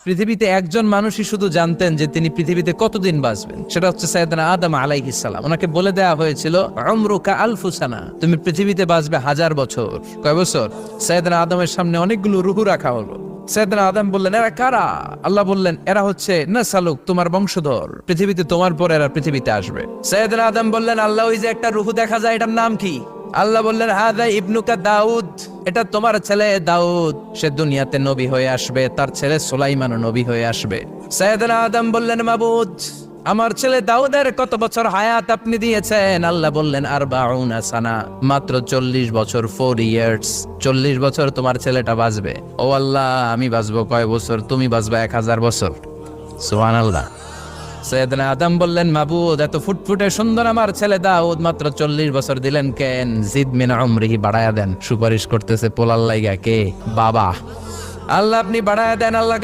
পৃথিবীতে একজন মানুষই শুধু জানতেন যে তিনি পৃথিবীতে কতদিন বাঁচবেন, সেটা হচ্ছে সাইয়েদনা আদম আলাইহিস সালাম। ওনাকে বলে দেওয়া হয়েছিল উমরুকা আলফু সানা, তুমি পৃথিবীতে বাঁচবে 1000 বছর। কয় বছর? সাইয়েদনা আদমের সামনে অনেকগুলো রূহ রাখা হলো। সাইয়েদনা আদম বললেন, এরা কারা? আল্লাহ বললেন, এরা হচ্ছে নাসালুক, তোমার বংশধর, পৃথিবীতে তোমার পর এরা পৃথিবীতে আসবে। সাইয়েদনা আদম বললেন, আল্লাহ ওই যে একটা রূহ দেখা যায়, এটার নাম কি? আল্লাহ বললেন, হাদা ইবনুকা দাউদ, এটা তোমার ছেলে দাউদ, সে দুনিয়াতে নবী হয়ে আসবে, তার ছেলে সুলাইমানও নবী হয়ে আসবে। সাইয়েদনা আদম বললেন, মাবুদ, আমার ছেলে দাউদের কত বছর হায়াত আপনি দিয়েছেন? আল্লাহ বললেন, 40 সানা, মাত্র 40 বছর, 4 ইয়ার্স, 40 বছর তোমার ছেলেটা বাঁচবে। ও আল্লাহ, আমি বাঁচবো কয় বছর? তুমি বাঁচবা 1000 বছর। সুবহানাল্লাহ। সাইয়েদনা আদম বললেন, মাবুদ, এত ফুটফুটে সুন্দর আমার ছেলে দাউদ, মাত্র 40 বছর দিলেন কেন? জিদ মিন উমরিহি, বাড়ায়া দেন। সুপারিশ করতেছে পোলার লাইগা কে? বাবা। আল্লাহ আপনি বাড়ায়া দেন। আল্লাহ